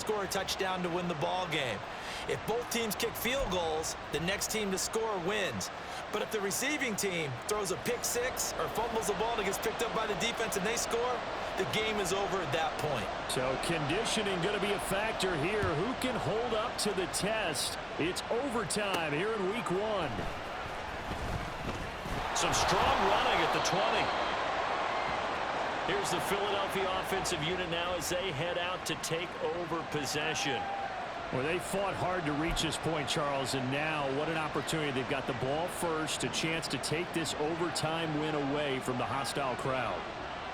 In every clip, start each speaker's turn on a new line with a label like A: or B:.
A: score a touchdown to win the ball game. If both teams kick field goals, the next team to score wins. But if the receiving team throws a pick six or fumbles the ball that gets picked up by the defense and they score, the game is over at that point.
B: So conditioning going to be a factor here. Who can hold up to the test? It's overtime here in week 1.
C: Some strong running at the 20. Here's the Philadelphia offensive unit now as they head out to take over possession.
B: Well, they fought hard to reach this point, Charles, and now what an opportunity. They've got the ball first, a chance to take this overtime win away from the hostile crowd.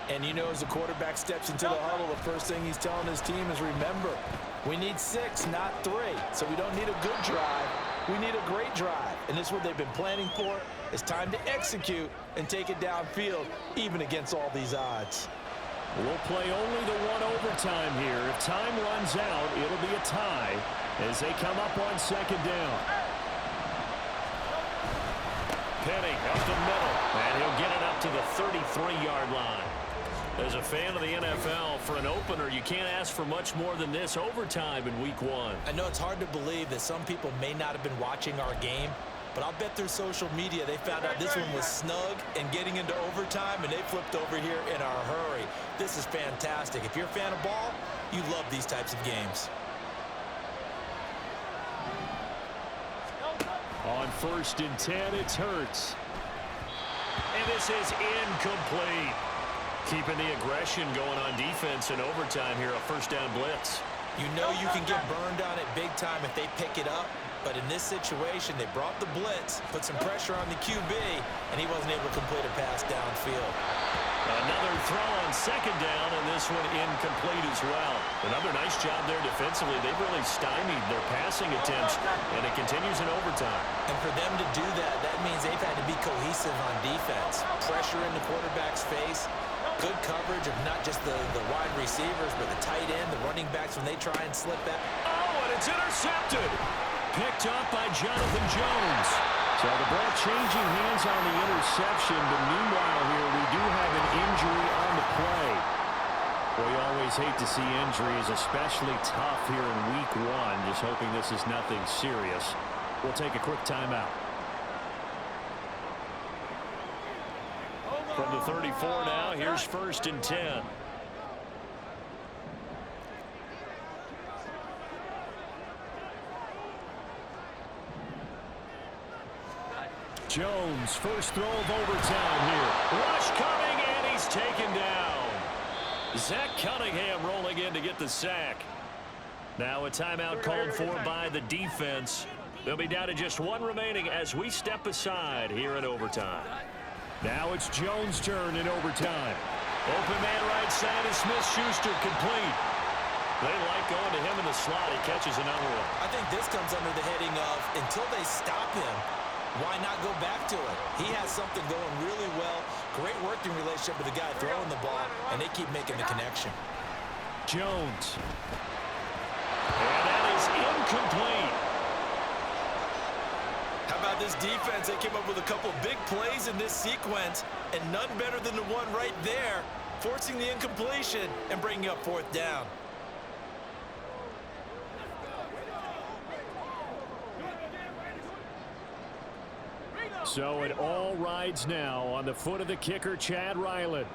A: And you know, as the quarterback steps into the huddle, the first thing he's telling his team is, remember, we need 6, not 3. So we don't need a good drive. We need a great drive. And this is what they've been planning for. It's time to execute and take it downfield, even against all these odds.
B: We'll play only the one overtime here. If time runs out, it'll be a tie as they come up on second down.
C: Penny up the middle, and he'll get it up to the 33-yard line. As a fan of the NFL, for an opener, you can't ask for much more than this overtime in week 1.
A: I know it's hard to believe that some people may not have been watching our game, but I'll bet through social media they found out this one was snug and getting into overtime, and they flipped over here in a hurry. This is fantastic. If you're a fan of ball, you love these types of games.
B: On 1st and 10, it's Hurts.
C: And this is incomplete. Keeping the aggression going on defense in overtime here, a first down blitz.
A: You know you can get burned on it big time if they pick it up, but in this situation, they brought the blitz, put some pressure on the QB, and he wasn't able to complete a pass downfield.
C: Another throw on second down, and this one incomplete as well. Another nice job there defensively. They've really stymied their passing attempts, and it continues in overtime.
A: And for them to do that, that means they've had to be cohesive on defense. Pressure in the quarterback's face, good coverage of not just the wide receivers, but the tight end, the running backs when they try and slip back.
C: Oh, and it's intercepted.
B: Picked up by Jonathan Jones. So the ball changing hands on the interception, but meanwhile here we do have an injury on the play. We always hate to see injuries, especially tough here in week 1. Just hoping this is nothing serious. We'll take a quick timeout.
C: From the 34 now, here's 1st and 10.
B: Jones, first throw of overtime here.
C: Rush coming, and he's taken down. Zach Cunningham rolling in to get the sack. Now a timeout called for by the defense. They'll be down to just 1 remaining as we step aside here in overtime.
B: Now it's Jones' turn in overtime.
C: Open man right side is Smith-Schuster complete. They like going to him in the slot. He catches another one.
A: I think this comes under the heading of, until they stop him, why not go back to it? He has something going really well. Great working relationship with the guy throwing the ball, and they keep making the connection.
B: Jones.
C: And that is incomplete.
A: How about this defense? They came up with a couple big plays in this sequence, and none better than the one right there, forcing the incompletion and bringing up 4th down.
B: So it all rides now on the foot of the kicker, Chad Ryland.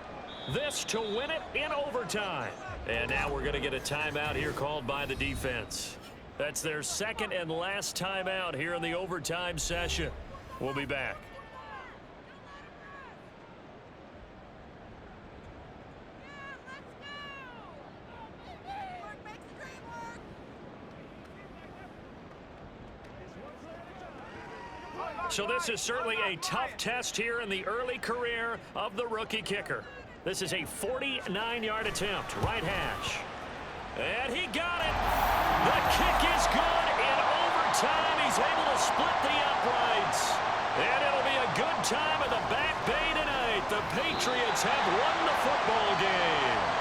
C: This to win it in overtime. And now we're going to get a timeout here called by the defense. That's their second and last timeout here in the overtime session. We'll be back. So this is certainly a tough test here in the early career of the rookie kicker. This is a 49-yard attempt, right hash. And he got it. The kick is good in overtime. He's able to split the uprights. And it'll be a good time in the Back Bay tonight. The Patriots have won the football game.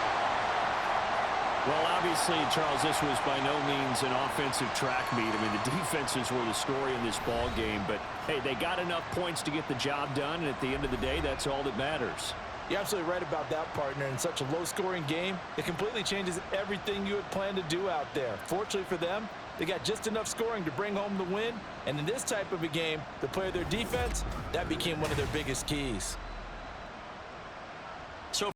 B: Well, obviously, Charles, this was by no means an offensive track meet. I mean, the defenses were the story in this ball game. But, hey, they got enough points to get the job done. And at the end of the day, that's all that matters.
A: You're absolutely right about that, partner. In such a low-scoring game, it completely changes everything you had planned to do out there. Fortunately for them, they got just enough scoring to bring home the win. And in this type of a game, to play their defense, that became one of their biggest keys.